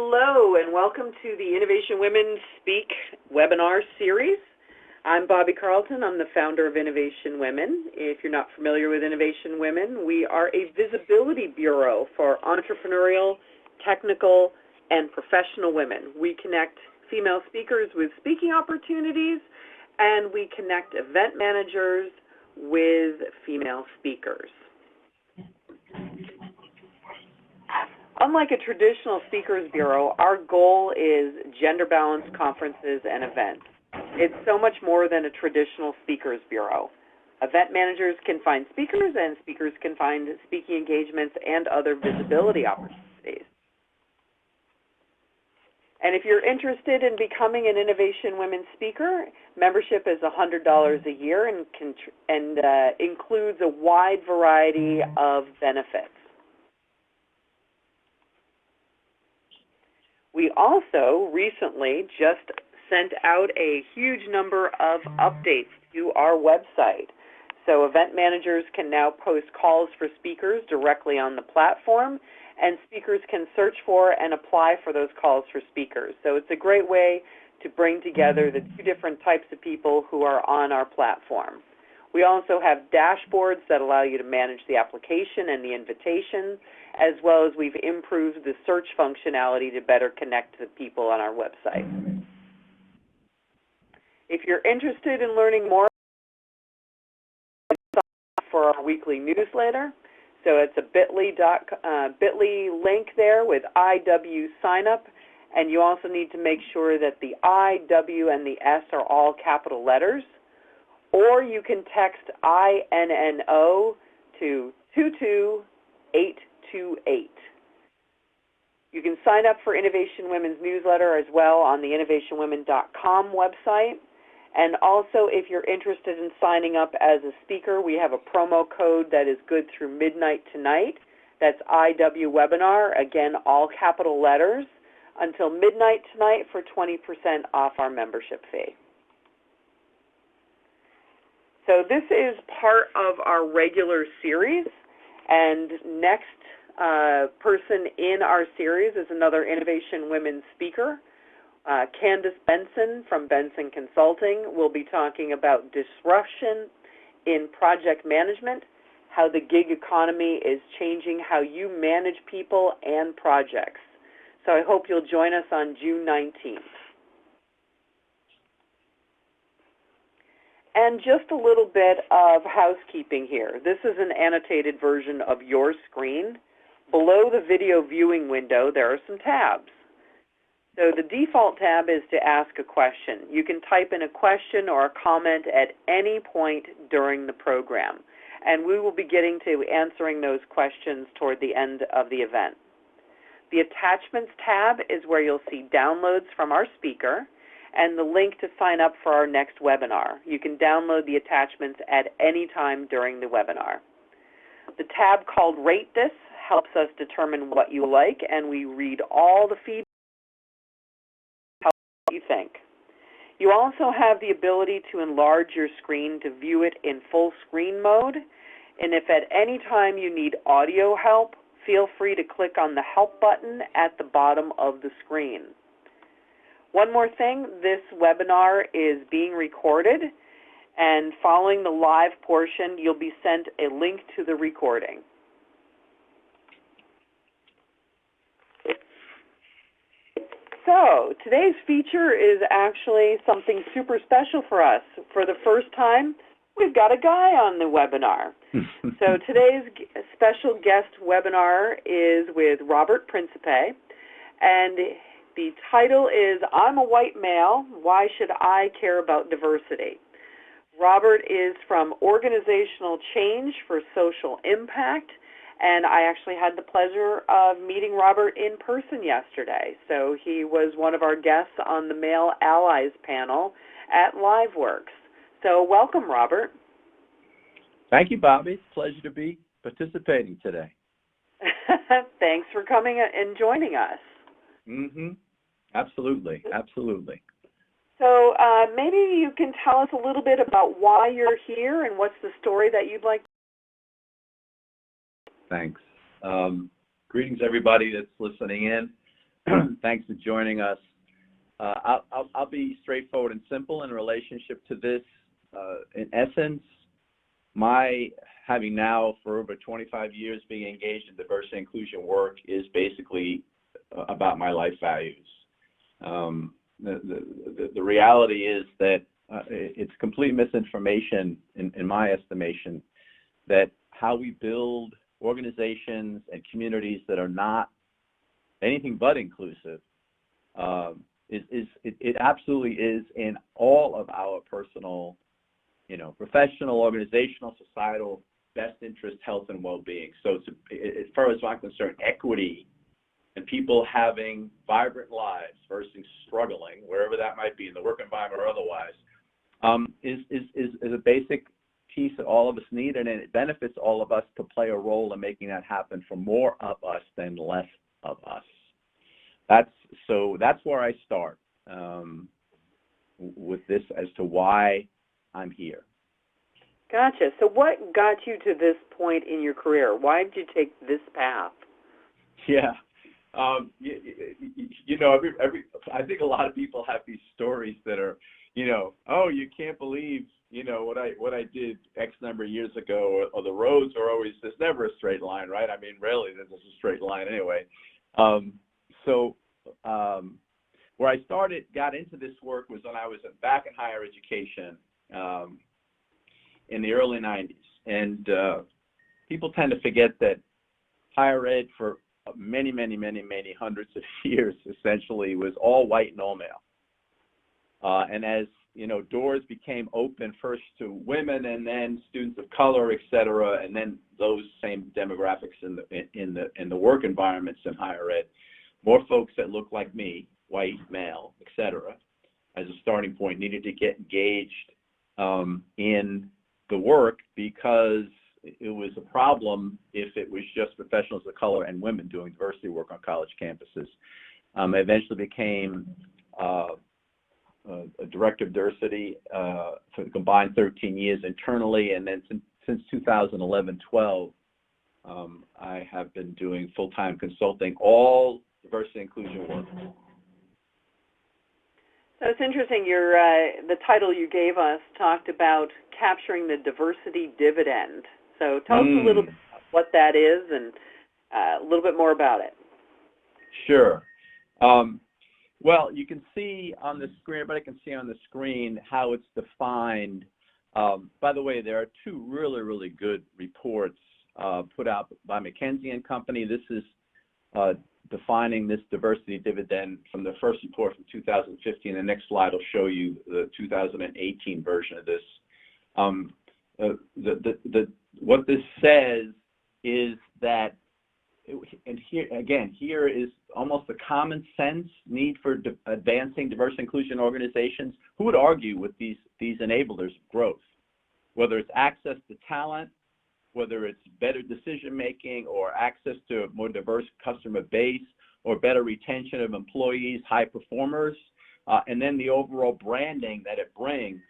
Hello and welcome to the Innovation Women Speak webinar series. I'm Bobby Carlton. I'm the founder of Innovation Women. If you're not familiar with Innovation Women, we are a visibility bureau for entrepreneurial, technical, and professional women. We connect female speakers with speaking opportunities, and we connect event managers with female speakers. Unlike a traditional speakers bureau, our goal is gender-balanced conferences and events. It's so much more than a traditional speakers bureau. Event managers can find speakers, and speakers can find speaking engagements and other visibility opportunities. And if you're interested in becoming an Innovation Women speaker, membership is $100 a year and includes a wide variety of benefits. We also recently just sent out a huge number of updates to our website. So event managers can now post calls for speakers directly on the platform, and speakers can search for and apply for those calls for speakers. So it's a great way to bring together the two different types of people who are on our platform. We also have dashboards that allow you to manage the application and the invitation, as well as we've improved the search functionality to better connect to people on our website. If you're interested in learning more, for our weekly newsletter, so it's a bit.ly link there with IW sign up, and you also need to make sure that the I, W, and the S are all capital letters, or you can text INNO to 22828. You can sign up for Innovation Women's newsletter as well on the innovationwomen.com website. And also, if you're interested in signing up as a speaker, we have a promo code that is good through midnight tonight. That's IW Webinar, again, all capital letters, until midnight tonight for 20% off our membership fee. So this is part of our regular series, and next person in our series is another Innovation Women speaker. Candace Benson from Benson Consulting will be talking about disruption in project management, how the gig economy is changing how you manage people and projects. So I hope you'll join us on June 19th. And just a little bit of housekeeping here. This is an annotated version of your screen. Below the video viewing window, there are some tabs. So the default tab is to ask a question. You can type in a question or a comment at any point during the program, and we will be getting to answering those questions toward the end of the event. The Attachments tab is where you'll see downloads from our speaker and the link to sign up for our next webinar. You can download the attachments at any time during the webinar. The tab called Rate This helps us determine what you like, and we read all the feedback. You think. You also have the ability to enlarge your screen to view it in full screen mode, and if at any time you need audio help, feel free to click on the Help button at the bottom of the screen. One more thing, this webinar is being recorded, and following the live portion, you'll be sent a link to the recording. So today's feature is actually something super special for us. For the first time, we've got a guy on the webinar. So today's special guest webinar is with Robert Principe, and the title is I'm a White Male, Why Should I Care About Diversity? Robert is from Organizational Change for Social Impact, and I actually had the pleasure of meeting Robert in person yesterday. So he was one of our guests on the Male Allies panel at LiveWorks. So welcome, Robert. Thank you, Bobby. Pleasure to be participating today. Thanks for coming and joining us. Absolutely, absolutely. So maybe you can tell us a little bit about why you're here and what's the story that you'd like. Thanks. Greetings, everybody that's listening in. Thanks for joining us. I'll be straightforward and simple in relationship to this. In essence, my having now for over 25 years being engaged in diversity and inclusion work is basically about my life values. The reality is that it's complete misinformation in my estimation that how we build organizations and communities that are not anything but inclusive it absolutely is in all of our personal, professional, organizational, societal best interest, health, and well-being. So as far as I'm concerned, equity and people having vibrant lives versus struggling, wherever that might be in the work environment or otherwise, is a basic piece that all of us need, and it benefits all of us to play a role in making that happen for more of us than less of us. That's where I start with this as to why I'm here. Gotcha. So what got you to this point in your career? Why did you take this path? Yeah. I think a lot of people have these stories that are, oh, you can't believe, what I did X number of years ago, or the roads are always, there's never a straight line, right? I mean, rarely there's a straight line anyway. Where I got into this work was when I was back in higher education in the early 90s. And people tend to forget that higher ed for many hundreds of years essentially was all white and all male. And as doors became open first to women and then students of color, et cetera, and then those same demographics in the work environments in higher ed, more folks that look like me, white, male, et cetera, as a starting point, needed to get engaged in the work because it was a problem if it was just professionals of color and women doing diversity work on college campuses. I eventually became a director of diversity for the combined 13 years internally, and then since 2011-12, I have been doing full-time consulting, all diversity and inclusion work. So it's interesting, the title you gave us talked about capturing the diversity dividend. So tell us a little bit about what that is and a little bit more about it. Sure. Well, you can see on the screen, everybody can see on the screen how it's defined. By the way, there are two really good reports put out by McKinsey & Company. This is defining this diversity dividend from the first report from 2015. The next slide will show you the 2018 version of this. What this says is that, and here is almost a common sense need for advancing diversity inclusion organizations. Who would argue with these enablers of growth? Whether it's access to talent, whether it's better decision making or access to a more diverse customer base or better retention of employees, high performers, and then the overall branding that it brings.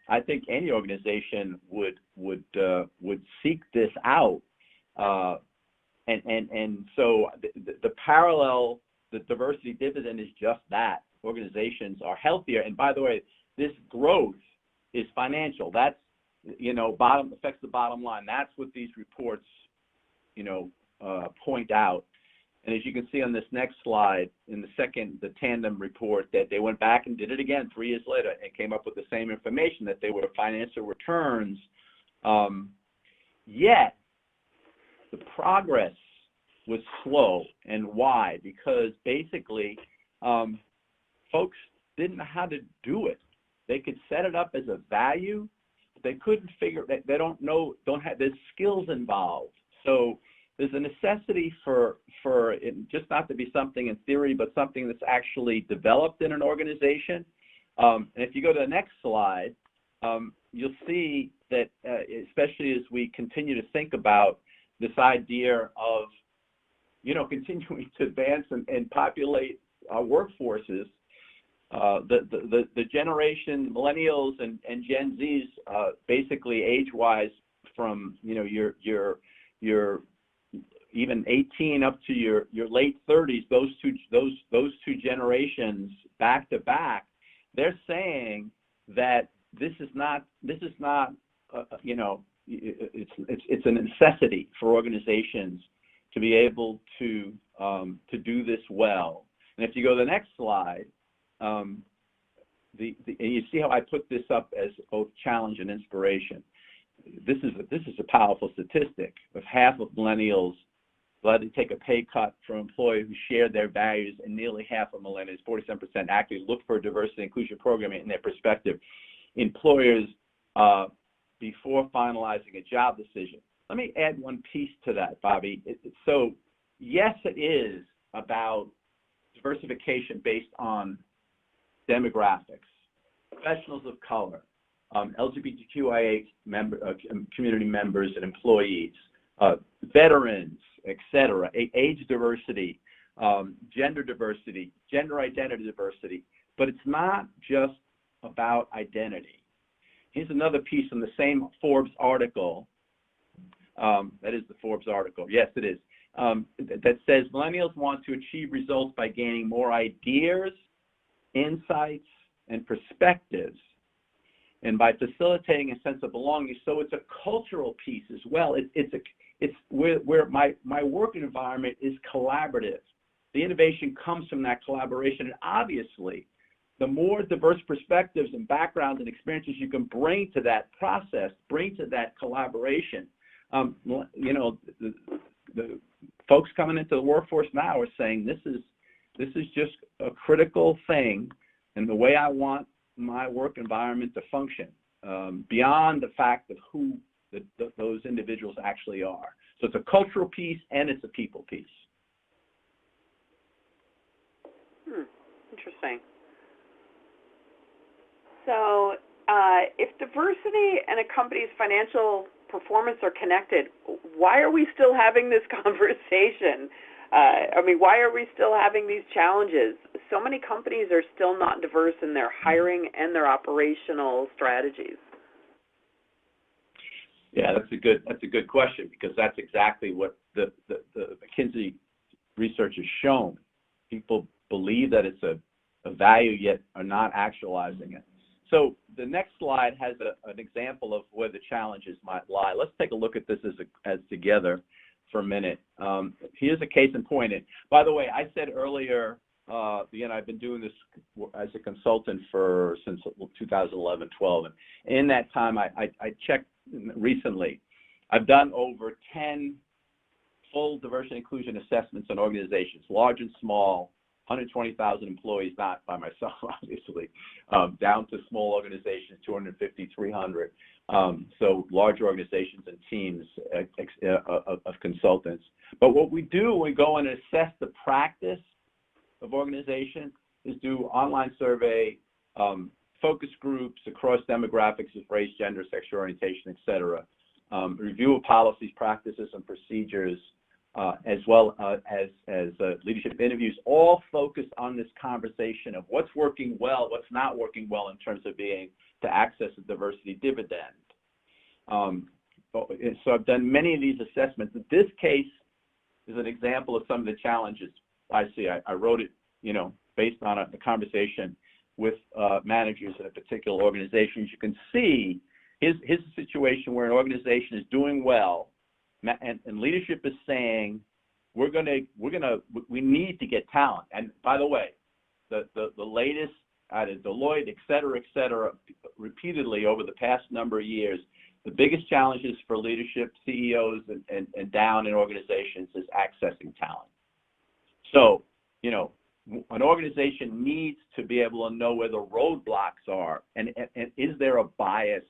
I think any organization would seek this out. And so the parallel, the diversity dividend is just that. Organizations are healthier. And by the way, this growth is financial. That's, affects the bottom line. That's what these reports, point out. And as you can see on this next slide, in the Tandem Report, that they went back and did it again 3 years later and came up with the same information, that they were financial returns. Yet, the progress was slow. And why? Because basically, folks didn't know how to do it. They could set it up as a value, but they couldn't figure that there's skills involved. So there's a necessity for it just not to be something in theory, but something that's actually developed in an organization. And if you go to the next slide, you'll see that especially as we continue to think about this idea of, continuing to advance and populate our workforces, the generation millennials and Gen Zs, basically age-wise, from your even 18 up to your late 30s, those two generations back to back, they're saying that this is not you know, it's a necessity for organizations to be able to do this well. And if you go to the next slide, and you see how I put this up as both challenge and inspiration. This is a powerful statistic. Of half of millennials glad to take a pay cut from employees who share their values, and nearly half of millennials, 47%, actually look for a diversity and inclusion program in their perspective employers before finalizing a job decision. Let me add one piece to that, Bobby. So yes, it is about diversification based on demographics, professionals of color, LGBTQIA community members and employees, veterans, etc., age diversity, gender diversity, gender identity diversity, but it's not just about identity. Here's another piece in the same Forbes article. That is the Forbes article. Yes, it is. That says millennials want to achieve results by gaining more ideas, insights, and perspectives, and by facilitating a sense of belonging. So it's a cultural piece as well. It's where my work environment is collaborative. The innovation comes from that collaboration, and obviously, the more diverse perspectives and backgrounds and experiences you can bring to that process, bring to that collaboration. You know, the folks coming into the workforce now are saying this is just a critical thing in the way I want my work environment to function, beyond the fact of who those individuals actually are. So it's a cultural piece and it's a people piece. Interesting. So if diversity and a company's financial performance are connected, why are we still having this conversation? I mean, why are we still having these challenges? So many companies are still not diverse in their hiring and their operational strategies. Yeah, that's a good question, because that's exactly what the McKinsey research has shown. People believe that it's a value, yet are not actualizing it. So the next slide has an example of where the challenges might lie. Let's take a look at this as together for a minute. Here's a case in point. And by the way, I said earlier, I've been doing this as a consultant since 2011, 12. And in that time, I checked recently. I've done over 10 full diversity and inclusion assessments on organizations, large and small, 120,000 employees, not by myself, obviously, down to small organizations, 250, 300. So large organizations and teams of consultants. But what we do when we go and assess the practice of organizations is do online survey, focus groups across demographics of race, gender, sexual orientation, et cetera, review of policies, practices, and procedures, as well as leadership interviews, all focused on this conversation of what's working well, what's not working well in terms of being to access the diversity dividend. So I've done many of these assessments. This case is an example of some of the challenges I see. I wrote it, based on a conversation with managers in a particular organization. As you can see, here's a situation where an organization is doing well, and leadership is saying we need to get talent. And by the way, the latest out of Deloitte, et cetera, repeatedly over the past number of years, the biggest challenges for leadership, CEOs, and down in organizations is accessing talent. So, an organization needs to be able to know where the roadblocks are, and is there a bias,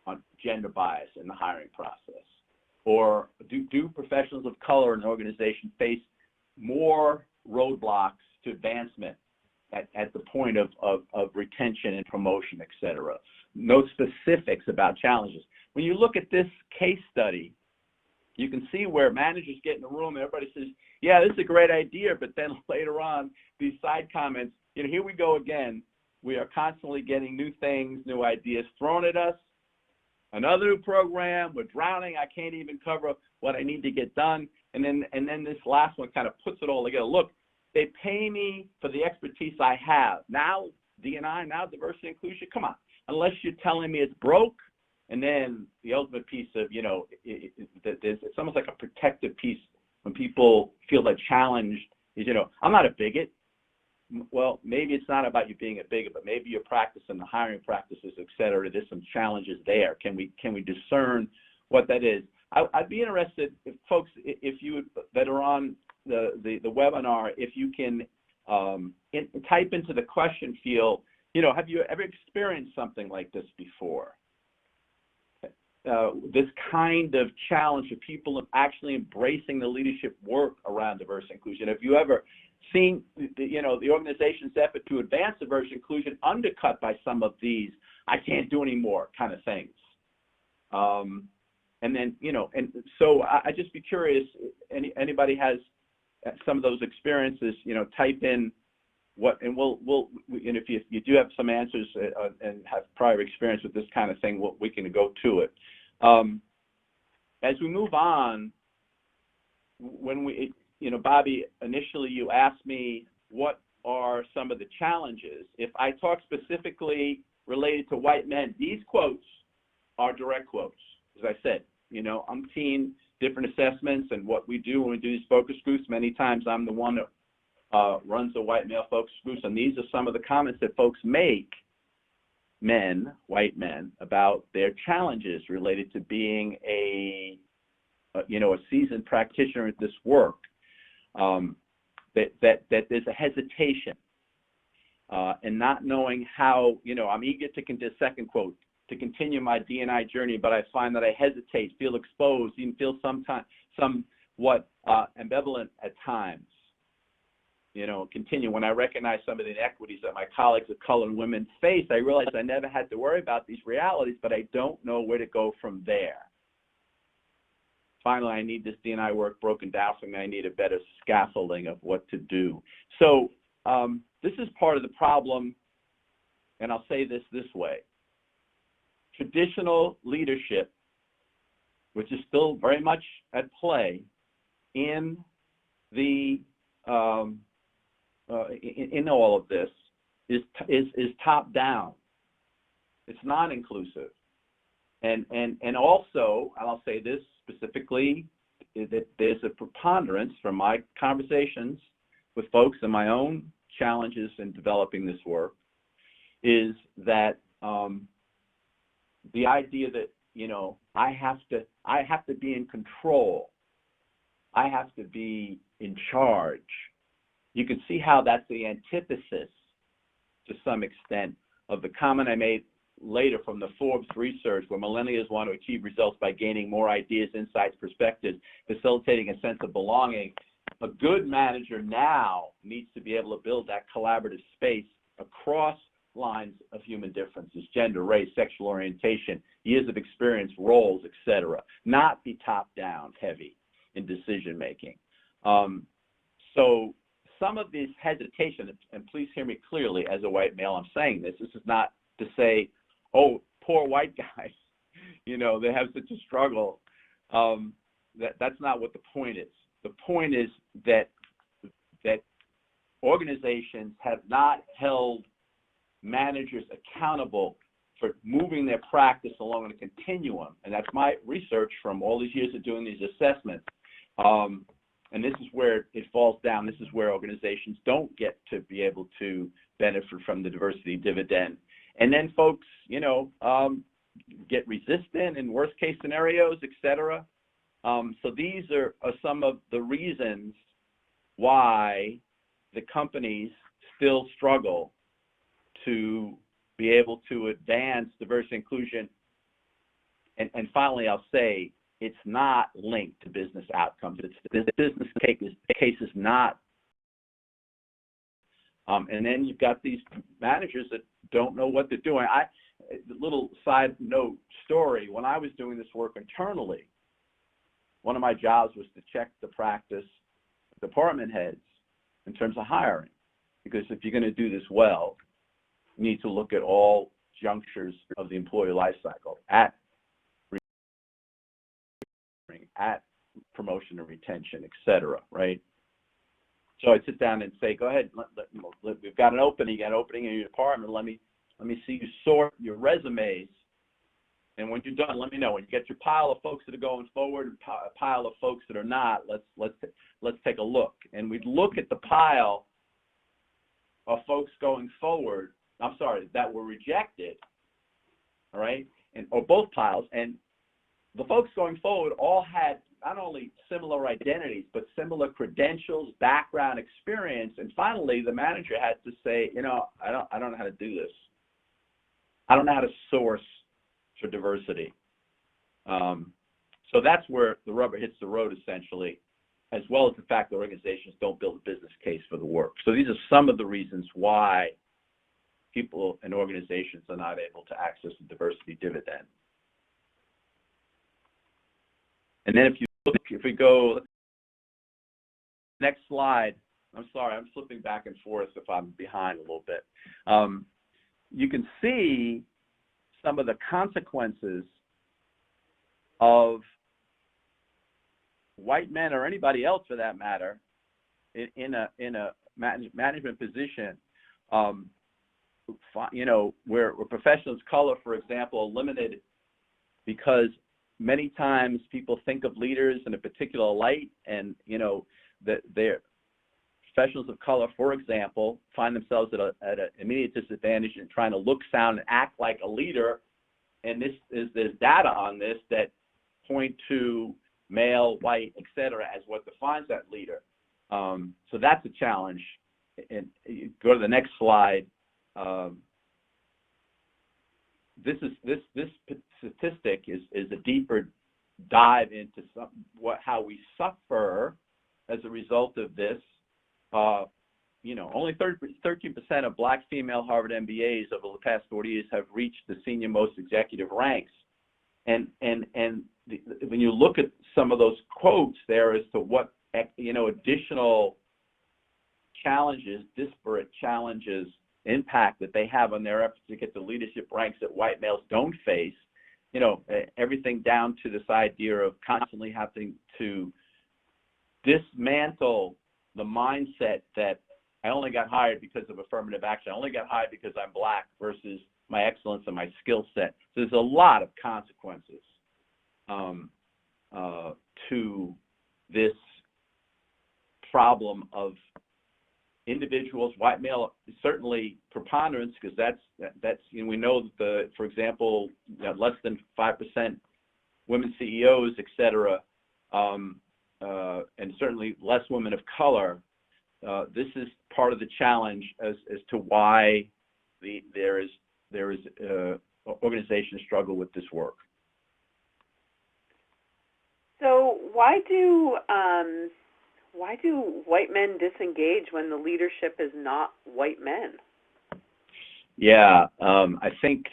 on gender bias in the hiring process? Or do professionals of color in an organization face more roadblocks to advancement at the point of retention and promotion, et cetera? No specifics about challenges. When you look at this case study, you can see where managers get in the room and everybody says, yeah, this is a great idea, but then later on, these side comments, here we go again. We are constantly getting new things, new ideas thrown at us. Another new program, we're drowning, I can't even cover what I need to get done. And then this last one kind of puts it all together. Look, they pay me for the expertise I have. Now D&I, now diversity inclusion, come on. Unless you're telling me it's broke, and then the ultimate piece of, it's almost like a protective piece when people feel that challenged is, I'm not a bigot. Well, maybe it's not about you being a bigot, but maybe your practice and the hiring practices, et cetera, there's some challenges there. Can we discern what that is? I'd be interested if folks, if you that are on the webinar, if you can type into the question field, have you ever experienced something like this before? This kind of challenge of people actually embracing the leadership work around diversity inclusion. Have you ever seen, the organization's effort to advance diversity inclusion undercut by some of these "I can't do anymore" kind of things? And then, and so I'd just be curious, anybody has some of those experiences, type in what, and and if you do have some answers and have prior experience with this kind of thing, we can go to it. As we move on, when we, Bobby, initially you asked me what are some of the challenges. If I talk specifically related to white men, these quotes are direct quotes. As I said, I'm seeing different assessments and what we do when we do these focus groups. Many times I'm the one that runs the white male focus groups, and these are some of the comments that folks make, white men, about their challenges related to being a seasoned practitioner at this work. That there's a hesitation and not knowing how, I'm eager to, second quote, to continue my D&I journey, but I find that I hesitate, feel exposed, even feel somewhat ambivalent at times. Continue. When I recognize some of the inequities that my colleagues of color and women face, I realize I never had to worry about these realities, but I don't know where to go from there. Finally, I need this D&I work broken down for me. I need a better scaffolding of what to do. So this is part of the problem, and I'll say this way. Traditional leadership, which is still very much at play in the in all of this, is top down. It's non-inclusive, and also, and I'll say this specifically, that there's a preponderance from my conversations with folks and my own challenges in developing this work, is that the idea that I have to be in control, I have to be in charge. You can see how that's the antithesis, to some extent, of the comment I made later from the Forbes research, where millennials want to achieve results by gaining more ideas, insights, perspectives, facilitating a sense of belonging. A good manager now needs to be able to build that collaborative space across lines of human differences: gender, race, sexual orientation, years of experience, roles, etc. Not be top-down heavy in decision making. So some of this hesitation, and please hear me clearly as a white male, I'm saying this is not to say, oh, poor white guys, they have such a struggle. That's not what the point is. The point is that organizations have not held managers accountable for moving their practice along a continuum, and that's my research from all these years of doing these assessments. And this is where it falls down. This is where organizations don't get to be able to benefit from the diversity dividend. And then folks, get resistant in worst case scenarios, et cetera. So these are some of the reasons why the companies still struggle to be able to advance diversity inclusion. And finally, I'll say, it's not linked to business outcomes. The business case is not. And then you've got these managers that don't know what they're doing. Little side note story, when I was doing this work internally, one of my jobs was to check the practice department heads in terms of hiring. Because if you're going to do this well, you need to look at all junctures of the employee life cycle, at promotion and retention, et cetera, right? So I'd sit down and say, go ahead, we've got an opening in your department. Let me see you sort your resumes. And when you're done, let me know. When you get your pile of folks that are going forward and a pile of folks that are not, let's take a look. And we'd look at the pile of folks going forward, that were rejected, all right, or both piles. And the folks going forward all had not only similar identities, but similar credentials, background, experience. And finally, the manager had to say, I don't know how to do this. I don't know how to source for diversity. So that's where the rubber hits the road, essentially, as well as the fact that organizations don't build a business case for the work. So these are some of the reasons why people and organizations are not able to access the diversity dividend. And then if we go next slide, I'm sorry, I'm flipping back and forth if I'm behind a little bit. You can see some of the consequences of white men, or anybody else for that matter, in a management position, where professionals of color, for example, are limited because many times people think of leaders in a particular light, and that their professionals of color, for example, find themselves at an immediate disadvantage in trying to look, sound, and act like a leader. And there's data on this that point to male, white, et cetera, as what defines that leader. So that's a challenge. And you go to the next slide. This statistic is a deeper dive into how we suffer as a result of this. Only 13% of Black female Harvard MBAs over the past 40 years have reached the senior most executive ranks. And when you look at some of those quotes there as to what, additional challenges, disparate challenges, impact that they have on their efforts to get the leadership ranks that white males don't face, everything down to this idea of constantly having to dismantle the mindset that I only got hired because of affirmative action. I only got hired because I'm Black versus my excellence and my skill set. So there's a lot of consequences to this problem of individuals, white male, certainly preponderance, because that's we know that for example, less than 5% women CEOs, et cetera, and certainly less women of color. This is part of the challenge as to why there is organizations struggle with this work. So why do white men disengage when the leadership is not white men? Yeah, I think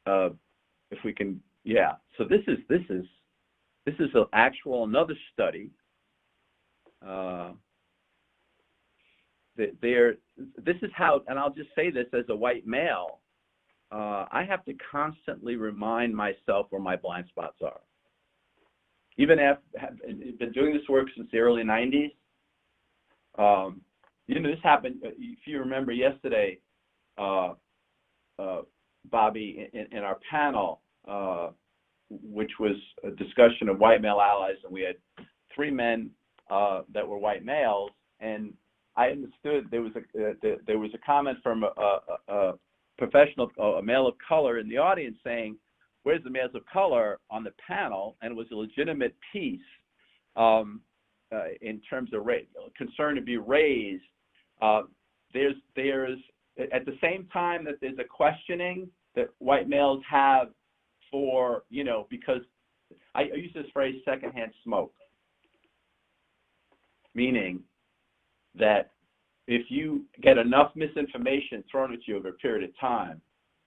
if we can, yeah. So this is another study. This is how, and I'll just say this as a white male, I have to constantly remind myself where my blind spots are. Even after I've been doing this work since the early 90s, this happened, if you remember yesterday, Bobby, in our panel, which was a discussion of white male allies, and we had 3 men that were white males, and I understood there was a comment from a professional, a male of color in the audience saying, "Where's the males of color on the panel?" And it was a legitimate piece in terms of concern to be raised. There's at the same time that there's a questioning that white males have for, because I use this phrase, secondhand smoke, meaning that if you get enough misinformation thrown at you over a period of time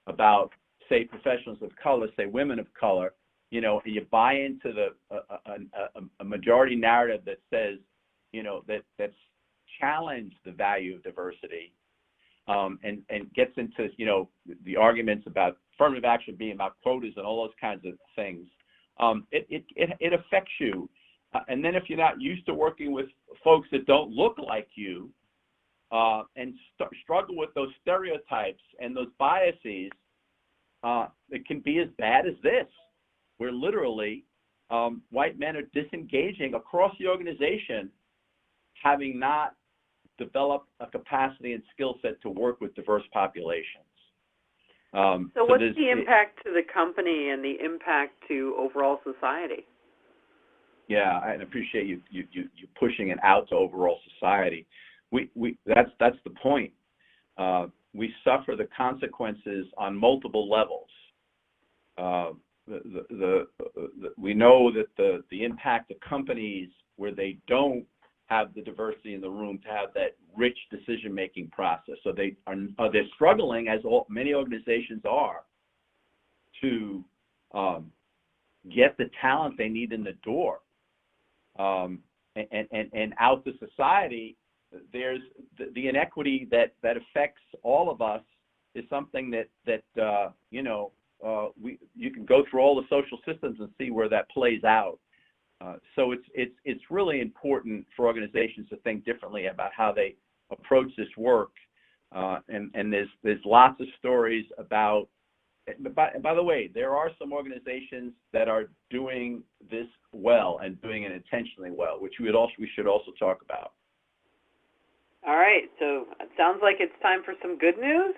about, say, professionals of color, say women of color, and you buy into a majority narrative that says, that's challenged the value of diversity, and gets into, the arguments about affirmative action being about quotas and all those kinds of things, it affects you And then if you're not used to working with folks that don't look like you and struggle with those stereotypes and those biases, it can be as bad as this, where literally white men are disengaging across the organization, having not developed a capacity and skill set to work with diverse populations. So what's the impact to the company and the impact to overall society? Yeah, I appreciate you pushing it out to overall society. That's the point. We suffer the consequences on multiple levels. We know that the impact of companies where they don't have the diversity in the room to have that rich decision-making process. So they're struggling, as many organizations are, to get the talent they need in the door. And out to society, there's the inequity that affects all of us is something that you can go through all the social systems and see where that plays out. So it's really important for organizations to think differently about how they approach this work. And there's lots of stories about. By the way, there are some organizations that are doing this well and doing it intentionally well, which we should also talk about. All right, so it sounds like it's time for some good news.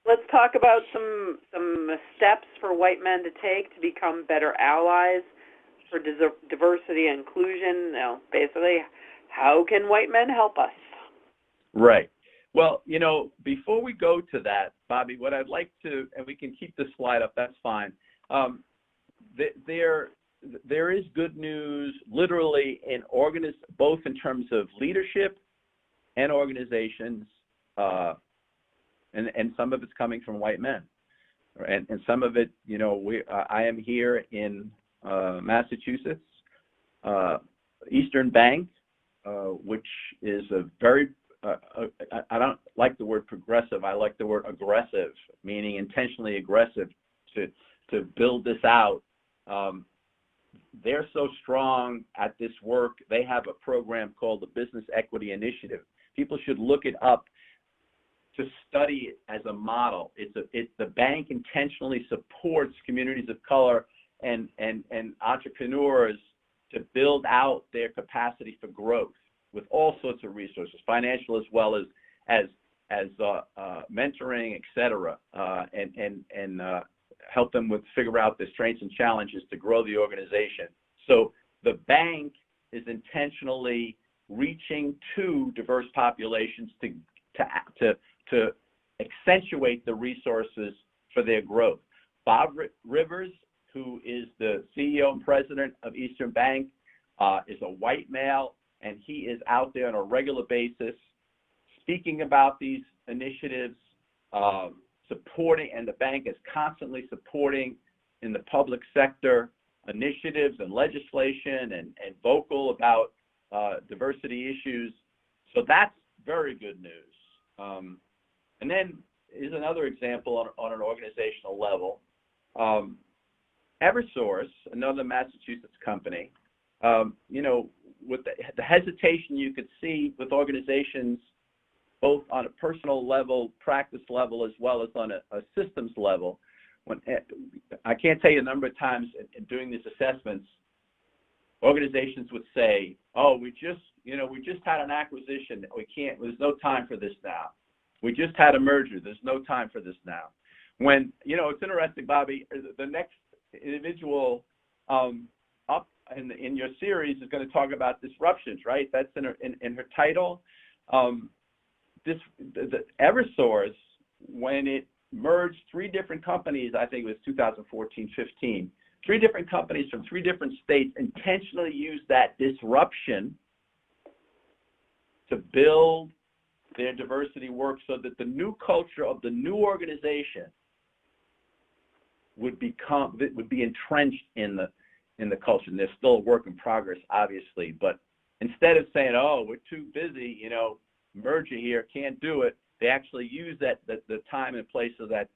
Let's talk about some steps for white men to take to become better allies for diversity and inclusion. Basically, how can white men help us? Right. Well, before we go to that, Bobby, what I'd like to, and we can keep this slide up, that's fine. There is good news, literally, both in terms of leadership and organizations, and some of it's coming from white men, and some of it, I am here in Massachusetts, Eastern Bank, which is a very I don't like the word progressive. I like the word aggressive, meaning intentionally aggressive to build this out. They're so strong at this work. They have a program called the Business Equity Initiative. People should look it up to study it as a model. The bank intentionally supports communities of color and entrepreneurs to build out their capacity for growth, with all sorts of resources, financial as well as mentoring, et cetera, and help them figure out the strengths and challenges to grow the organization. So the bank is intentionally reaching to diverse populations to accentuate the resources for their growth. Bob Rivers, who is the CEO and president of Eastern Bank, is a white male, and he is out there on a regular basis speaking about these initiatives, supporting, and the bank is constantly supporting in the public sector initiatives and legislation and vocal about diversity issues. So that's very good news. And then is another example on an organizational level. Eversource, another Massachusetts company, with the hesitation you could see with organizations both on a personal level, practice level, as well as on a systems level. When I can't tell you a number of times in doing these assessments, organizations would say, "Oh, we just had an acquisition. There's no time for this now. We just had a merger. There's no time for this now." When it's interesting, Bobby. The next individual up in your series is going to talk about disruptions, right? That's in her title. The Eversource, when it merged three different companies, I think it was 2014-15, three different companies from three different states intentionally used that disruption to build their diversity work so that the new culture of the new organization would be entrenched in the culture. And there's still a work in progress, obviously, but instead of saying, "Oh, we're too busy, merger here, can't do it," they actually use the time and place of that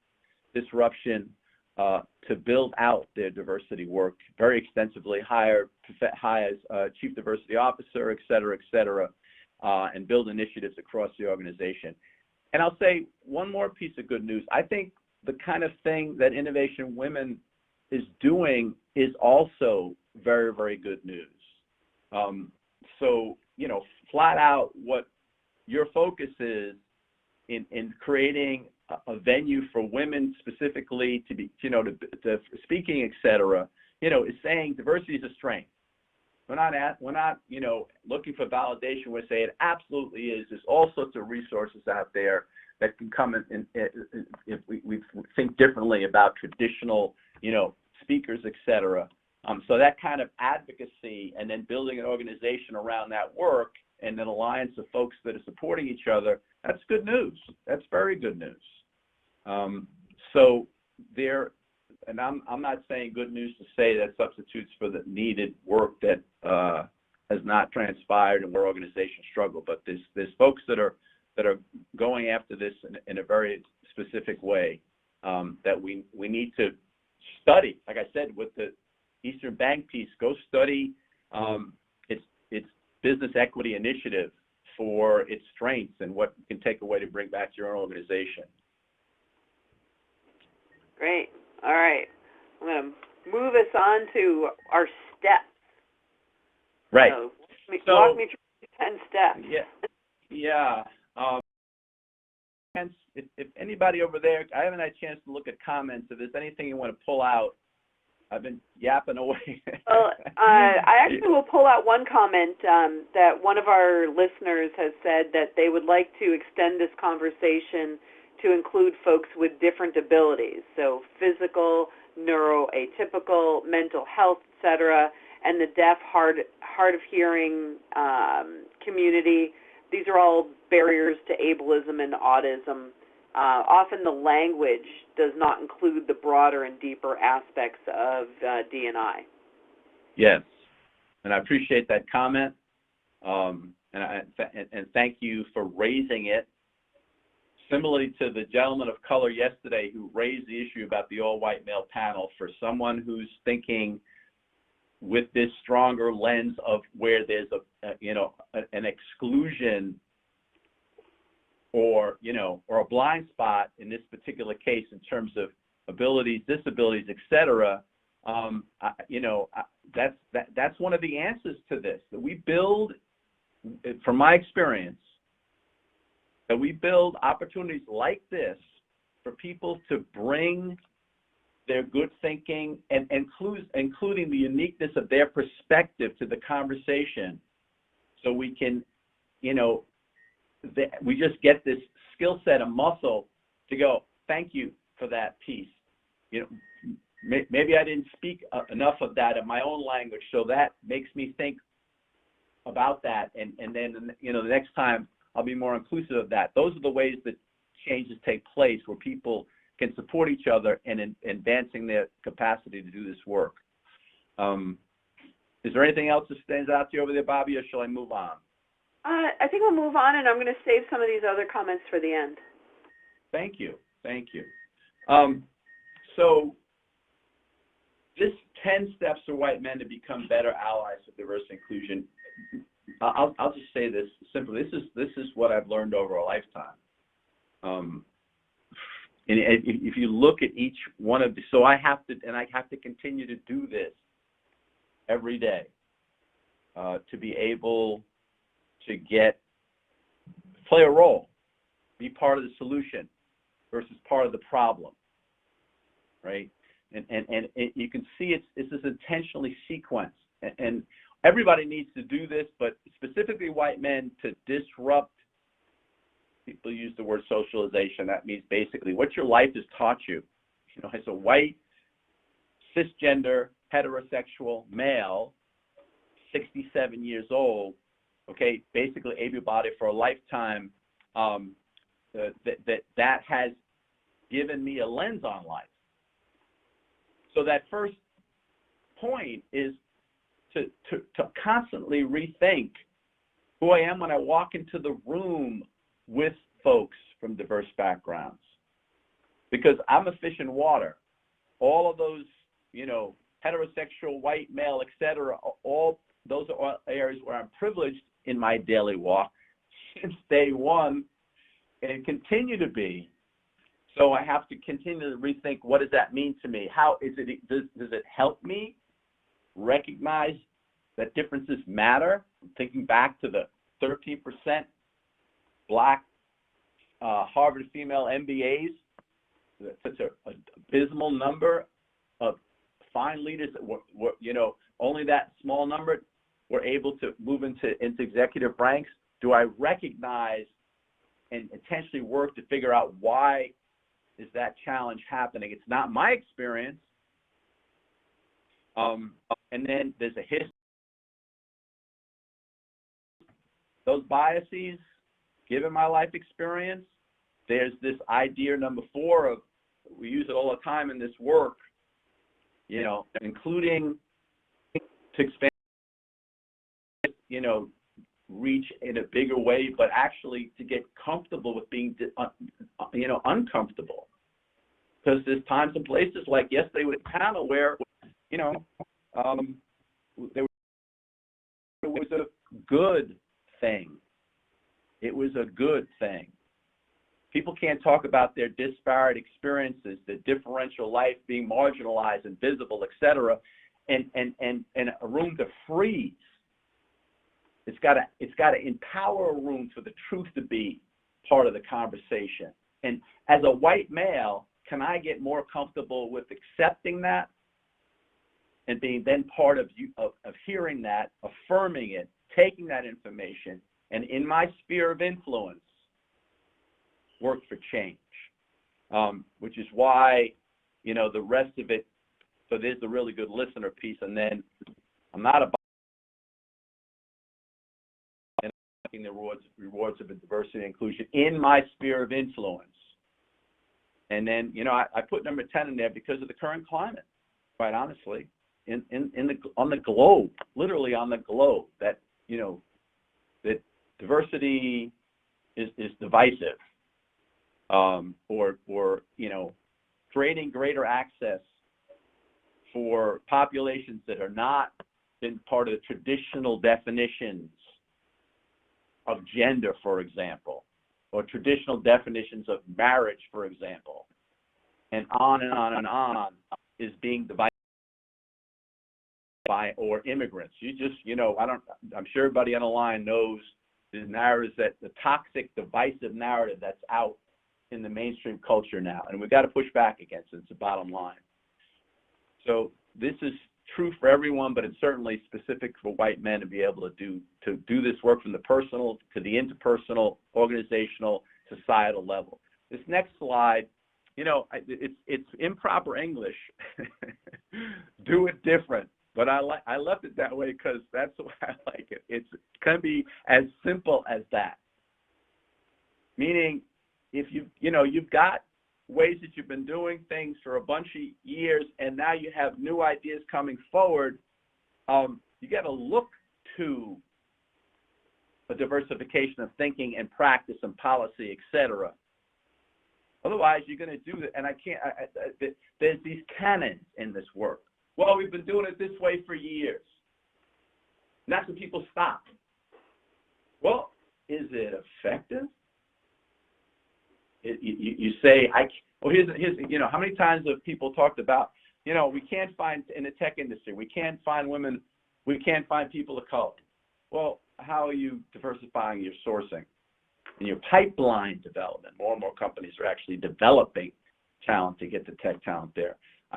disruption to build out their diversity work very extensively, hire chief diversity officer, et cetera, and build initiatives across the organization. And I'll say one more piece of good news. I think the kind of thing that Innovation Women is doing is also very, very good news. So, flat out what your focus is in creating a venue for women specifically to be, to speaking, et cetera, is saying diversity is a strength. We're not looking for validation. We're saying it absolutely is. There's all sorts of resources out there that can come in if we think differently about traditional, speakers, et cetera. So that kind of advocacy and then building an organization around that work and an alliance of folks that are supporting each other, that's good news. That's very good news. So there, and I'm not saying good news to say that substitutes for the needed work that has not transpired and where organizations struggle, but there's folks that are going after this in a very specific way that we need to study. Like I said, with the Eastern Bank piece, go study its business equity initiative for its strengths and what you can take away to bring back to your own organization. Great. All right. I'm going to move us on to our steps. Right. So walk me through 10 steps. Yeah. If anybody over there, I haven't had a chance to look at comments. If there's anything you want to pull out, I've been yapping away. Well, I actually will pull out one comment that one of our listeners has said that they would like to extend this conversation to include folks with different abilities, so physical, neuroatypical, mental health, etc., and the deaf, hard of hearing community. These are all barriers to ableism and autism. Often the language does not include the broader and deeper aspects of D&I. Yes, and I appreciate that comment, and thank you for raising it. Similarly to the gentleman of color yesterday who raised the issue about the all-white male panel, for someone who's thinking with this stronger lens of where there's an exclusion or a blind spot in this particular case in terms of abilities, disabilities, et cetera, that's one of the answers to this, that we build, from my experience, that we build opportunities like this for people to bring their good thinking and including the uniqueness of their perspective to the conversation, so we can, we just get this skill set and muscle to go, thank you for that piece. Maybe I didn't speak enough of that in my own language, so that makes me think about that, and then the next time I'll be more inclusive of that. Those are the ways that changes take place, where people can support each other in advancing their capacity to do this work. Is there anything else that stands out to you over there, Bobby, or shall I move on? I think we'll move on, and I'm going to save some of these other comments for the end. Thank you. So this 10 steps for white men to become better allies with diversity and inclusion, I'll just say this simply. This is what I've learned over a lifetime. And if you look at each one of these, so I have to continue to do this every day to be able to play a role, be part of the solution versus part of the problem, right? And you can see this is intentionally sequenced, and everybody needs to do this, but specifically white men, to disrupt. People use the word socialization. That means basically what your life has taught you. As a white, cisgender, heterosexual male, 67 years old, okay, basically able-bodied for a lifetime, that has given me a lens on life. So that first point is to constantly rethink who I am when I walk into the room with folks from diverse backgrounds. Because I'm a fish in water. all of those, heterosexual, white, male, etc., all those are all areas where I'm privileged in my daily walk since day one and continue to be. So I have to continue to rethink, what does that mean to me? How is it, does it help me recognize that differences matter? I'm thinking back to the 13% Black Harvard female MBAs, such an abysmal number of fine leaders that were, only that small number were able to move into executive ranks. Do I recognize and intentionally work to figure out why is that challenge happening? It's not my experience. And then there's a history. Those biases, given my life experience, there's this idea number 4 of, we use it all the time in this work, including to expand, reach in a bigger way, but actually to get comfortable with being, uncomfortable. Because there's times and places like yesterday with a panel where, there was a good thing. It was a good thing. People can't talk about their disparate experiences, the differential life being marginalized and visible, et cetera, and a room to freeze. It's got to empower a room for the truth to be part of the conversation. And as a white male, can I get more comfortable with accepting that and being then part of hearing that, affirming it, taking that information, and in my sphere of influence, work for change, which is why, the rest of it, so there's the really good listener piece, and then I'm not about the rewards of diversity and inclusion in my sphere of influence. And then, I put number 10 in there because of the current climate, quite honestly, on the globe, literally on the globe, that, that diversity is divisive, or creating greater access for populations that are not been part of the traditional definitions of gender, for example, or traditional definitions of marriage, for example, and on and on and on, is being divided by or immigrants. I'm sure everybody on the line knows the narratives, that the toxic, divisive narrative that's out in the mainstream culture now, and we've got to push back against it. It's the bottom line. So this is true for everyone, but it's certainly specific for white men to be able to do this work from the personal to the interpersonal, organizational, societal level. This next slide, it's improper English. Do it different. But I left it that way because that's the way I like it. It can be as simple as that. Meaning, if you've got ways that you've been doing things for a bunch of years, and now you have new ideas coming forward, you got to look to a diversification of thinking and practice and policy, et cetera. Otherwise, you're going to do that. And there's these canons in this work. Well, we've been doing it this way for years. And that's when people stop. Well, is it effective? You say, here's how many times have people talked about, we can't find, in the tech industry, we can't find women, we can't find people of color. Well, how are you diversifying your sourcing and your pipeline development? More and more companies are actually developing talent to get the tech talent there.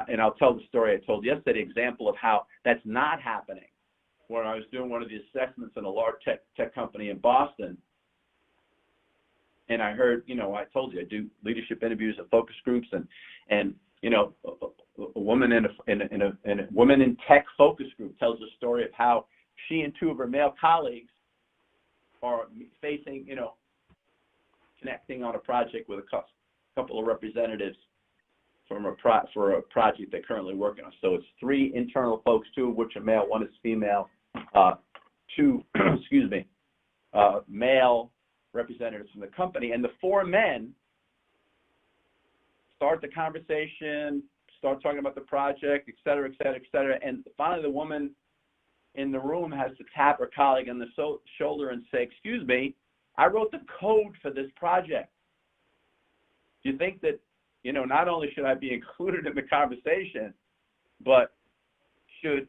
And I'll tell the story I told yesterday, example of how that's not happening. When I was doing one of the assessments in a large tech company in Boston, and I heard, I told you I do leadership interviews and focus groups, and a woman in a woman in tech focus group tells a story of how she and two of her male colleagues are facing, connecting on a project with a couple of representatives for a project they're currently working on. So it's 3 internal folks, 2 of which are male, 1 is female, 2 male representatives from the company, and the 4 men start the conversation, start talking about the project, et cetera, et cetera, et cetera. And finally, the woman in the room has to tap her colleague on the shoulder and say, excuse me, I wrote the code for this project. Do you think that, you know, not only should I be included in the conversation, but should,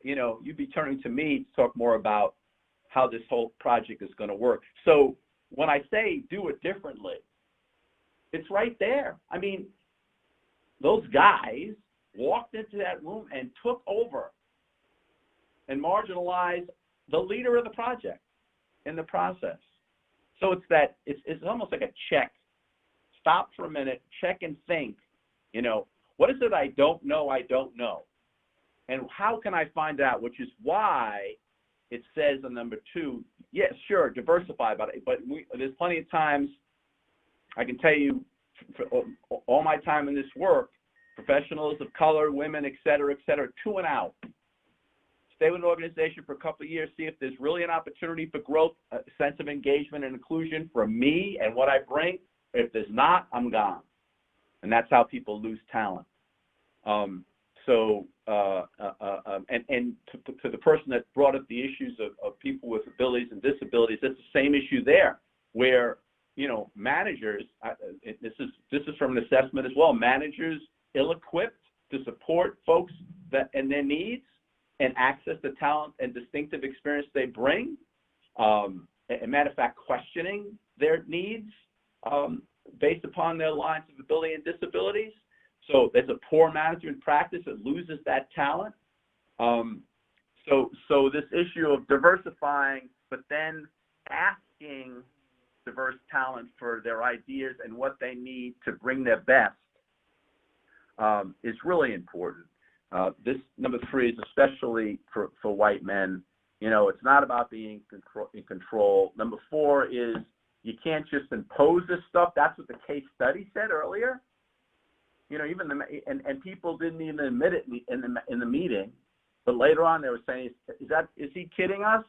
you know, you be turning to me to talk more about how this whole project is going to work? So when I say do it differently, it's right there. I mean, those guys walked into that room and took over and marginalized the leader of the project in the process. So it's that, it's almost like a check. Stop for a minute, check and think, you know, what is it I don't know? And how can I find out? Which is why it says on number 2, yes, sure, diversify, but there's plenty of times, I can tell you, for all my time in this work, professionals of color, women, et cetera, tune out. Stay with an organization for a couple of years, see if there's really an opportunity for growth, a sense of engagement and inclusion for me and what I bring. If there's not, I'm gone. And that's how people lose talent. And to the person that brought up the issues of people with abilities and disabilities, it's the same issue there, where, you know, managers, this is from an assessment as well, managers ill-equipped to support folks and their needs and access the talent and distinctive experience they bring. As a matter of fact, questioning their needs based upon their lines of ability and disabilities. So there's a poor management practice that loses that talent. So this issue of diversifying, but then asking diverse talent for their ideas and what they need to bring their best is really important. This number 3 is especially for white men. You know, it's not about being in control. Number 4 is you can't just impose this stuff. That's what the case study said earlier. You know, even and people didn't even admit it in the meeting, but later on they were saying, is he kidding us?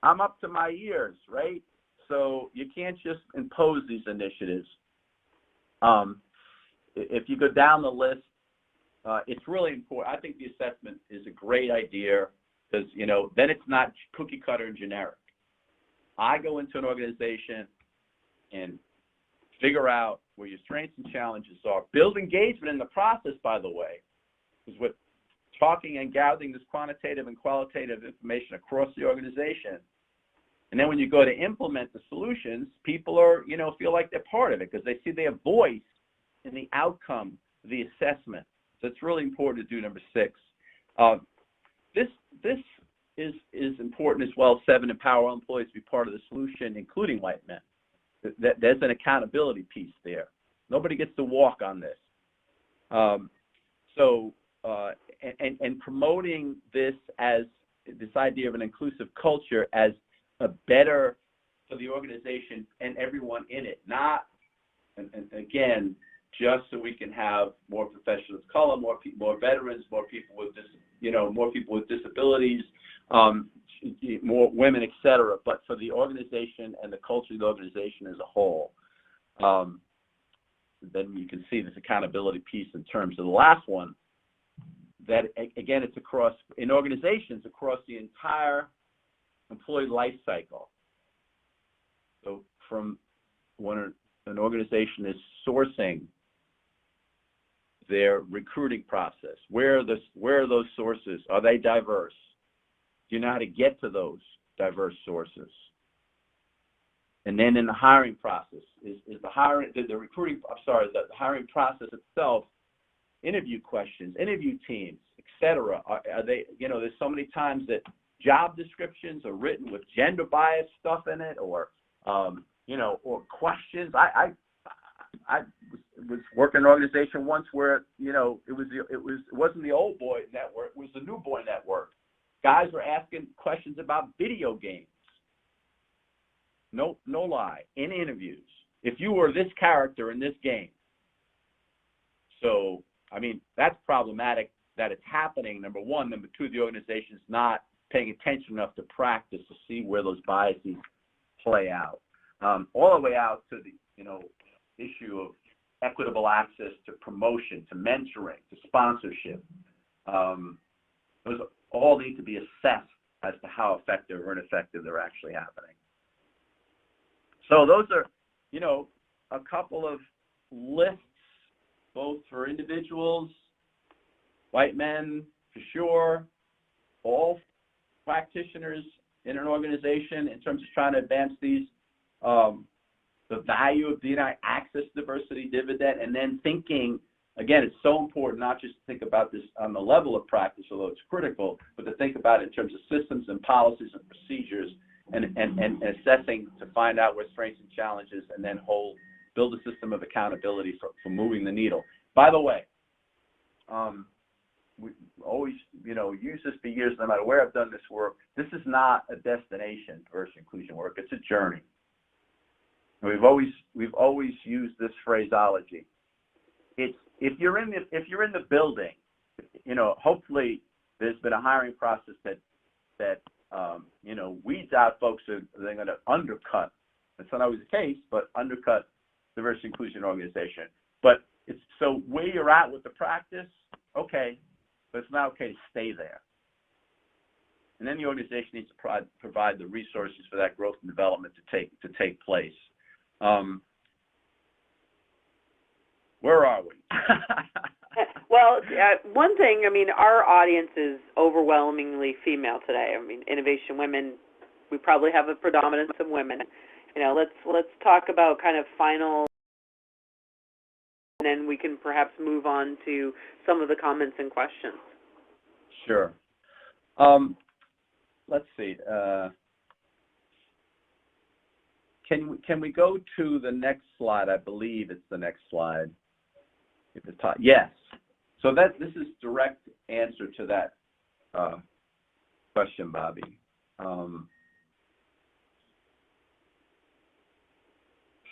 I'm up to my ears, right? So you can't just impose these initiatives. If you go down the list, it's really important. I think the assessment is a great idea because, you know, then it's not cookie cutter and generic. I go into an organization and figure out where your strengths and challenges are. Build engagement in the process, by the way, because with talking and gathering this quantitative and qualitative information across the organization. And then when you go to implement the solutions, people are, you know, feel like they're part of it because they see their voice in the outcome of the assessment. So it's really important to do number 6. This is important as well. 7, empower all employees to be part of the solution, including white men. There's an accountability piece there. Nobody gets to walk on this. And promoting this as this idea of an inclusive culture as a better for the organization and everyone in it, not, and again, just so we can have more professionals of color, more veterans, more people with disabilities, more women, et cetera, but for the organization and the culture of the organization as a whole. Then you can see this accountability piece in terms of the last one, that, again, it's across, in organizations, across the entire employee life cycle. So from when an organization is sourcing their recruiting process, where are those sources? Are they diverse? Do you know how to get to those diverse sources? And then in the hiring process, is the hiring process itself, interview questions, interview teams, et cetera, are they, you know, there's so many times that job descriptions are written with gender bias stuff in it, or, you know, or questions. I was working in an organization once where, you know, it wasn't the old boy network, it was the new boy network. Guys were asking questions about video games. No lie, in interviews. If you were this character in this game. So, I mean, that's problematic that it's happening, number one. Number two, the organization is not paying attention enough to practice to see where those biases play out. All the way out to the, you know, issue of equitable access to promotion, to mentoring, to sponsorship. Those all need to be assessed as to how effective or ineffective they're actually happening. So those are, you know, a couple of lists, both for individuals, white men for sure, all practitioners in an organization in terms of trying to advance these, the value of DNI, access diversity dividend, and then thinking, again, it's so important not just to think about this on the level of practice, although it's critical, but to think about it in terms of systems and policies and procedures and assessing to find out where strengths and challenges, and then build a system of accountability for moving the needle. By the way, we always, you know, use this for years, no matter where I've done this work. This is not a destination, diversity inclusion work. It's a journey. We've always used this phraseology. It's if you're in the building, you know, hopefully there's been a hiring process that you know, weeds out folks that are going to undercut. That's not always the case, but undercut diversity inclusion organization. But it's so where you're at with the practice, okay, but it's not okay to stay there. And then the organization needs to provide the resources for that growth and development to take place. Where are we? Well, one thing, I mean, our audience is overwhelmingly female today. I mean, Innovation Women, we probably have a predominance of women. You know, let's talk about kind of final, and then we can perhaps move on to some of the comments and questions. Sure. Let's see. Can we go to the next slide? I believe it's the next slide. At the top. Yes. So this is direct answer to that question, Bobby.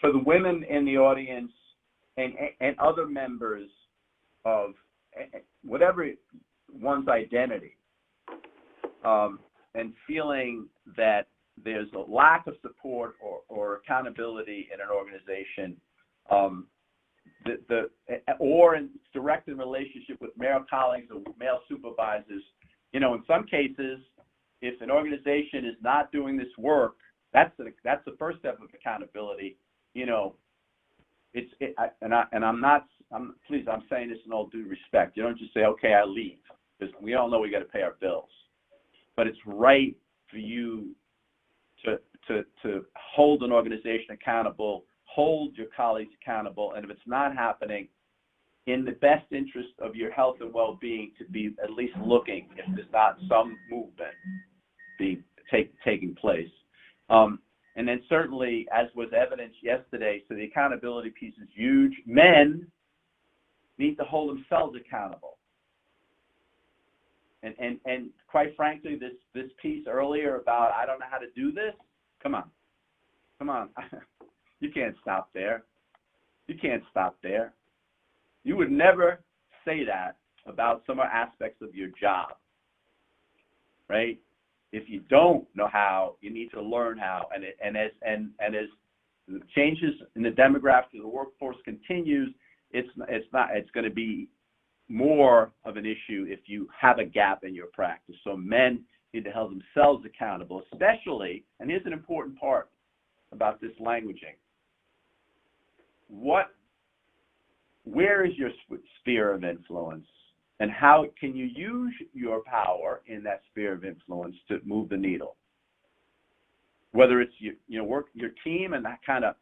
For the women in the audience and other members of whatever one's identity, and feeling that there's a lack of support or accountability in an organization, or in direct in relationship with male colleagues or male supervisors, you know, in some cases, if an organization is not doing this work, that's the first step of accountability. You know, please, I'm saying this in all due respect. You don't just say, okay, I leave, because we all know we got to pay our bills. But it's right for you to hold an organization accountable, hold your colleagues accountable, and if it's not happening, in the best interest of your health and well-being, to be at least looking if there's not some movement taking place. And then certainly, as was evidenced yesterday, so the accountability piece is huge. Men need to hold themselves accountable. And quite frankly, this piece earlier about I don't know how to do this, come on. You can't stop there. You can't stop there. You would never say that about some aspects of your job, right? If you don't know how, you need to learn how. And as the changes in the demographics of the workforce continues, it's going to be more of an issue if you have a gap in your practice. So men need to hold themselves accountable, especially, and here's an important part about this languaging. Where is your sphere of influence, and how can you use your power in that sphere of influence to move the needle? Whether it's your team and that kind of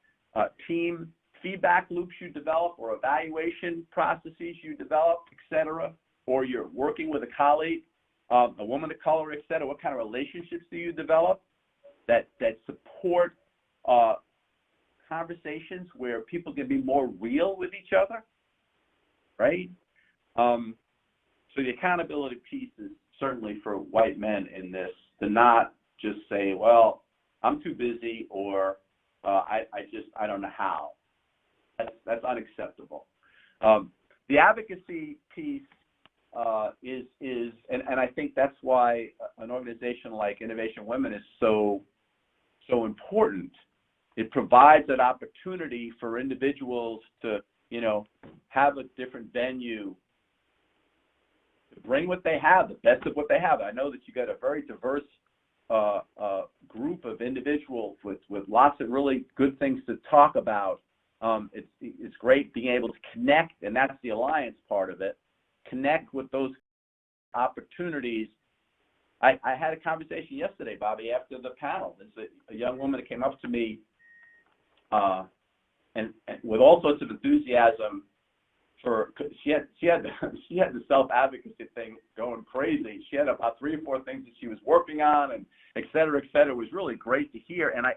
team feedback loops you develop, or evaluation processes you develop, et cetera, or you're working with a colleague, a woman of color, et cetera. What kind of relationships do you develop that support conversations where people can be more real with each other, right? So the accountability piece is certainly for white men in this, to not just say, well, I'm too busy, or I don't know how. That's unacceptable. The advocacy piece is and I think that's why an organization like Innovation Women is so important. It provides an opportunity for individuals to have a different venue, bring what they have, the best of what they have. I know that you got a very diverse group of individuals with lots of really good things to talk about. It's great being able to connect, and that's the alliance part of it. Connect with those opportunities. I had a conversation yesterday, Bobby, after the panel. There's a young woman that came up to me and with all sorts of enthusiasm she had the self-advocacy thing going crazy. She had about 3 or 4 things that she was working on, and et cetera, et cetera. It was really great to hear. And I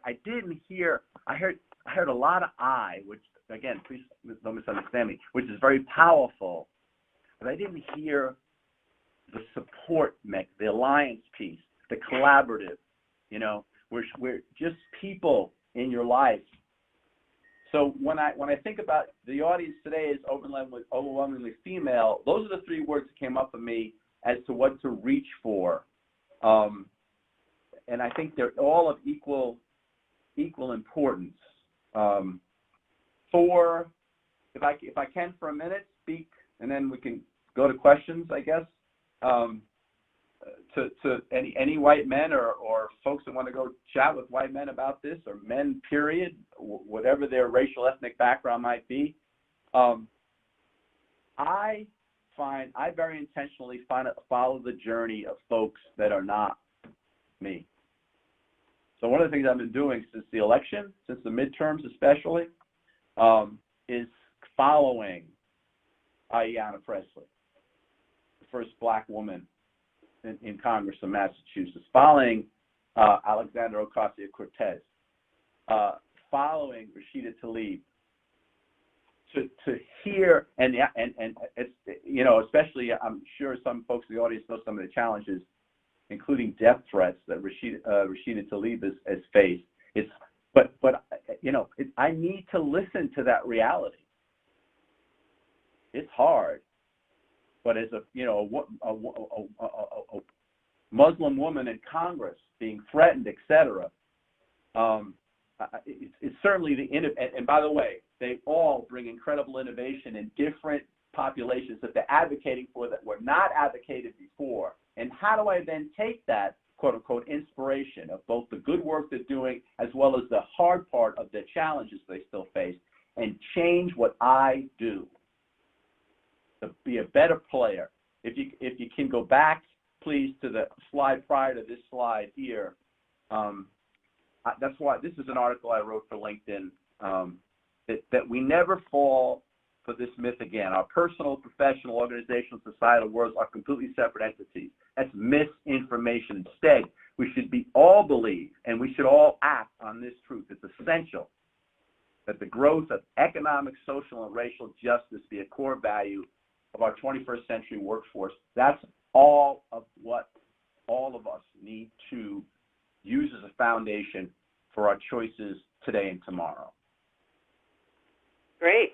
heard a lot of which, again, please don't misunderstand me, which is very powerful. But I didn't hear the support, the alliance piece, the collaborative. We're just people in your life. So when I think about the audience today is overwhelmingly female, those are the 3 words that came up for me as to what to reach for. And I think they're all of equal importance. If I can for a minute, speak, and then we can go to questions, I guess. To any white men or folks that want to go chat with white men about this, or men, period, whatever their racial, ethnic background might be. I very intentionally follow the journey of folks that are not me. So one of the things I've been doing since the election, since the midterms especially, is following Ayanna Pressley, the first Black woman in Congress in Massachusetts, following Alexandra Ocasio-Cortez, following Rashida Tlaib, to hear and it's, especially I'm sure some folks in the audience know some of the challenges, including death threats that Rashida Tlaib has faced. But I need to listen to that reality. It's hard. But as a Muslim woman in Congress being threatened, et cetera, it's certainly and by the way, they all bring incredible innovation in different populations that they're advocating for that were not advocated before. And how do I then take that, quote unquote, inspiration of both the good work they're doing as well as the hard part of the challenges they still face and change what I do to be a better player? If you can go back, please, to the slide prior to this slide here. That's why this is an article I wrote for LinkedIn, that we never fall for this myth again. Our personal, professional, organizational, societal worlds are completely separate entities. That's misinformation. Instead, we should all believe, and we should all act on this truth. It's essential that the growth of economic, social, and racial justice be a core value of our 21st century workforce. That's all of what all of us need to use as a foundation for our choices today and tomorrow. Great.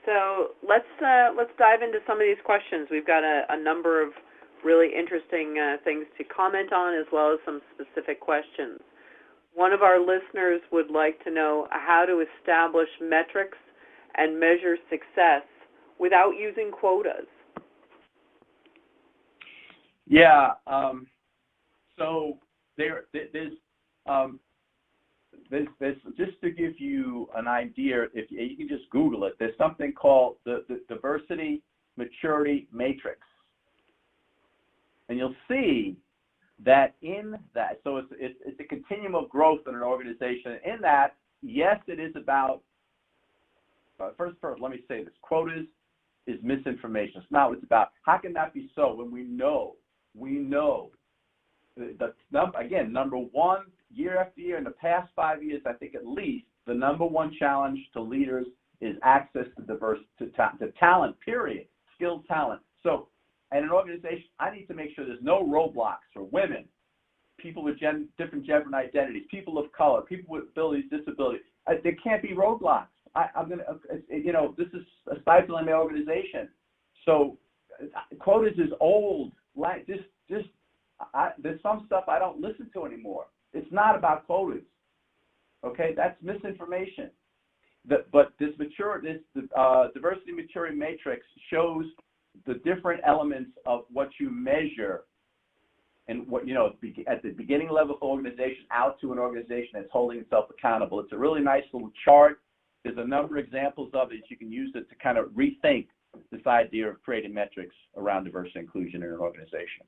So let's dive into some of these questions. We've got a number of really interesting things to comment on, as well as some specific questions. One of our listeners would like to know how to establish metrics and measure success without using quotas. Yeah. So there's just to give you an idea, if you can just Google it, there's something called the Diversity Maturity Matrix. And you'll see that in that, so it's a continuum of growth in an organization. In that, yes, it is about, first, let me say this, quotas is misinformation. It's not what it's about. How can that be so when we know, again, number one, year after year, in the past 5 years, I think at least, the number one challenge to leaders is access to talent, period, skilled talent. So, in an organization, I need to make sure there's no roadblocks for women, people with different gender identities, people of color, people with disabilities. There can't be roadblocks. This is a stifling my organization. So, quotas is old. Like there's some stuff I don't listen to anymore. It's not about quotas. Okay, that's misinformation. but this diversity maturity matrix shows the different elements of what you measure and what, at the beginning level of organization out to an organization that's holding itself accountable. It's a really nice little chart. There's a number of examples of it. You can use it to kind of rethink this idea of creating metrics around diversity and inclusion in an organization.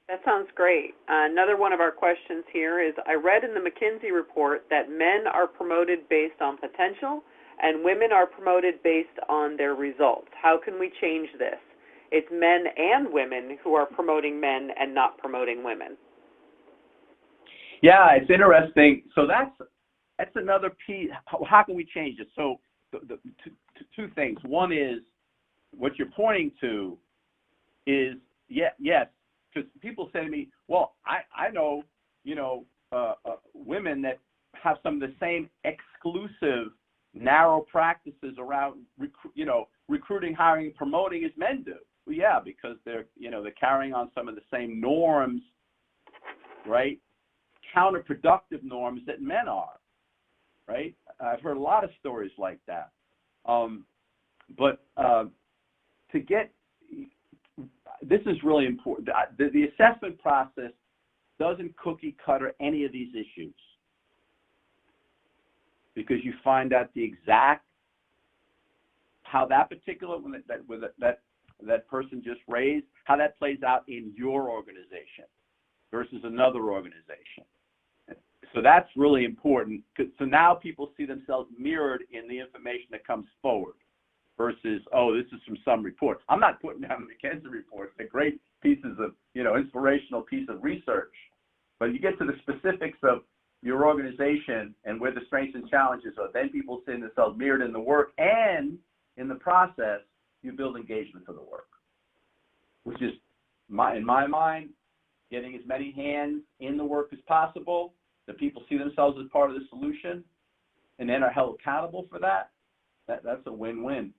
That sounds great. Another one of our questions here is, I read in the McKinsey report that men are promoted based on potential and women are promoted based on their results. How can we change this? It's men and women who are promoting men and not promoting women. Yeah, it's interesting. So that's another piece. How can we change it? So two things. One is what you're pointing to is, yes, because people say to me, well, I know, women that have some of the same exclusive, narrow practices around, recruiting, hiring, promoting as men do. Well, yeah, because they're carrying on some of the same norms, right? Counterproductive norms that men are, right? I've heard a lot of stories like that. But to get, this is really important. The assessment process doesn't cookie cutter any of these issues, because you find out the exact, how that particular one that person just raised, how that plays out in your organization versus another organization. So that's really important. So now people see themselves mirrored in the information that comes forward versus, oh, this is from some report. I'm not putting down the McKinsey reports. They're great pieces of, inspirational piece of research. But you get to the specifics of your organization and where the strengths and challenges are, then people see themselves mirrored in the work, and in the process, you build engagement for the work, which is, in my mind, getting as many hands in the work as possible, that people see themselves as part of the solution, and then are held accountable for that. That's a win-win.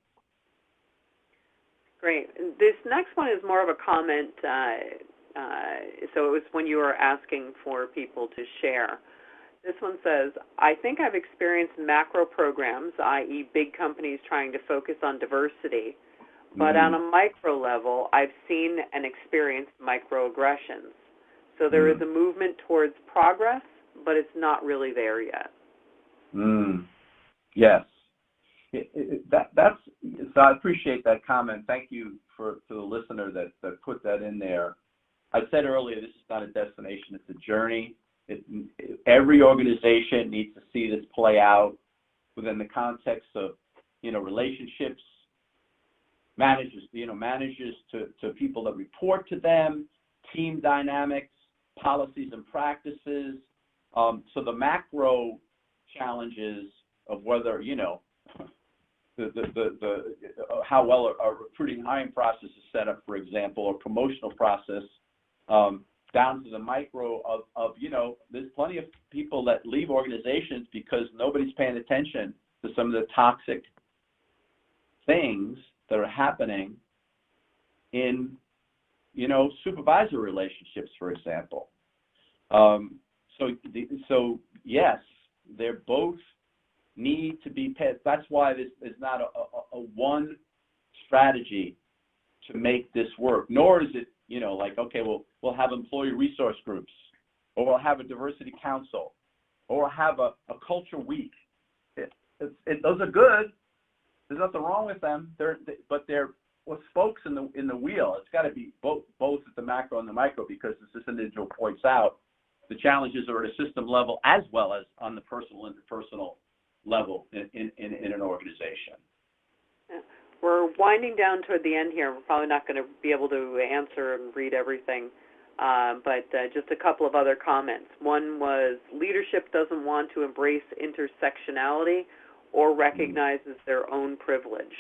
Great. This next one is more of a comment. So it was when you were asking for people to share. This one says, I think I've experienced macro programs, i.e. big companies trying to focus on diversity, but on a micro level, I've seen and experienced microaggressions. So there is a movement towards progress, but it's not really there yet. Yes. So I appreciate that comment. Thank you to the listener that put that in there. I said earlier, this is not a destination, it's a journey. Every organization needs to see this play out within the context of, relationships, managers to people that report to them, team dynamics, policies and practices. So the macro challenges of whether, how well a recruiting hiring process is set up, for example, or promotional process, down to the micro of there's plenty of people that leave organizations because nobody's paying attention to some of the toxic things that are happening in, supervisor relationships, for example. So yes, they're both need to be paid. That's why this is not a one strategy to make this work, nor is it, okay, we'll have employee resource groups, or we'll have a diversity council, or we'll have a culture week. Those are good. There's nothing wrong with them. But they're spokes in the wheel. It's got to be both at the macro and the micro, because as this individual points out, the challenges are at a system level as well as on the personal and interpersonal level in an organization. Yeah. We're winding down toward the end here. We're probably not going to be able to answer and read everything, but just a couple of other comments. One was, leadership doesn't want to embrace intersectionality or recognizes their own privilege.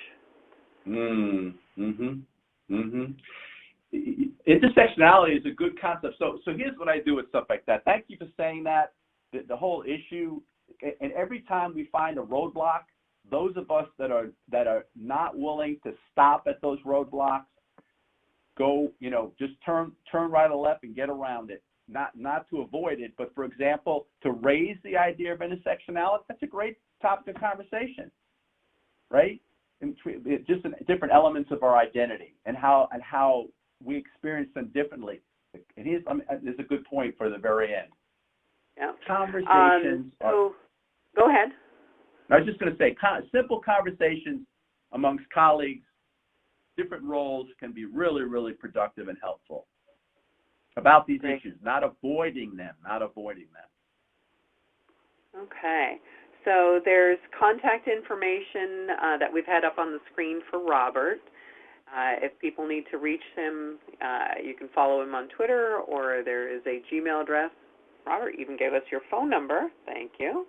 Intersectionality is a good concept. So here's what I do with stuff like that. Thank you for saying that. The whole issue, and every time we find a roadblock, those of us that are not willing to stop at those roadblocks, go, just turn right or left and get around it. not to avoid it, but for example, to raise the idea of intersectionality, that's a great topic of conversation, right? Just different elements of our identity and how we experience them differently. And there's a good point for the very end. Yeah. Conversations. Go ahead. I was just going to say, simple conversations amongst colleagues, different roles, can be really, really productive and helpful about these issues, not avoiding them. Okay. So there's contact information that we've had up on the screen for Robert. If people need to reach him, you can follow him on Twitter, or there is a Gmail address. Robert even gave us your phone number. Thank you.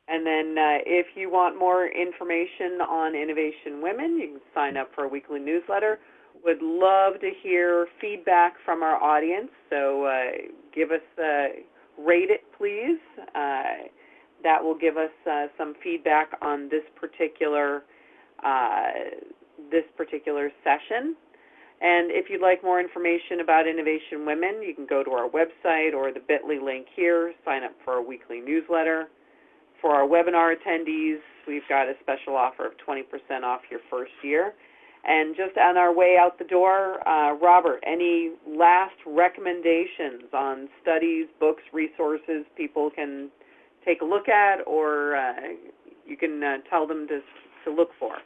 And then if you want more information on Innovation Women, you can sign up for a weekly newsletter. Would love to hear feedback from our audience, so give us, rate it, please. That will give us some feedback on this particular session. And if you'd like more information about Innovation Women, you can go to our website or the bit.ly link here, sign up for our weekly newsletter. For our webinar attendees, we've got a special offer of 20% off your first year. And just on our way out the door, Robert, any last recommendations on studies, books, resources people can take a look at, or you can tell them to look for?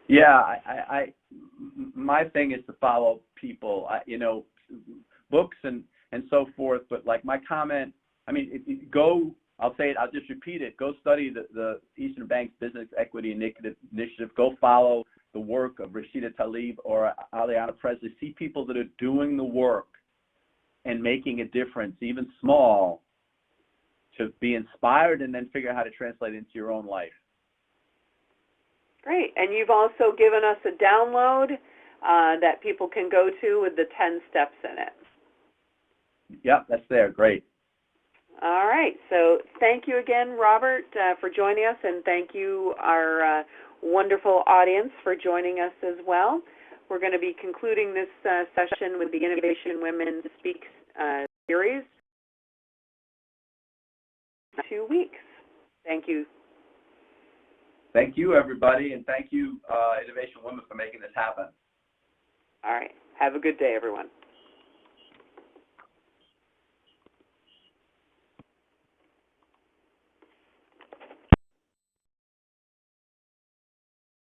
Yeah, my thing is to follow people, books and so forth. But like my comment, I'll say it, I'll just repeat it. Go study the Eastern Bank's Business Equity Initiative. Go follow the work of Rashida Tlaib or Aliana Presley. See people that are doing the work and making a difference, even small, to be inspired and then figure out how to translate it into your own life. Great. And you've also given us a download that people can go to with the 10 steps in it. Yep, that's there. Great. All right. So thank you again, Robert, for joining us, and thank you, our wonderful audience, for joining us as well. We're going to be concluding this session with the Innovation Women Speaks series in 2 weeks. Thank you. Thank you, everybody, and thank you, Innovation Women, for making this happen. All right. Have a good day, everyone.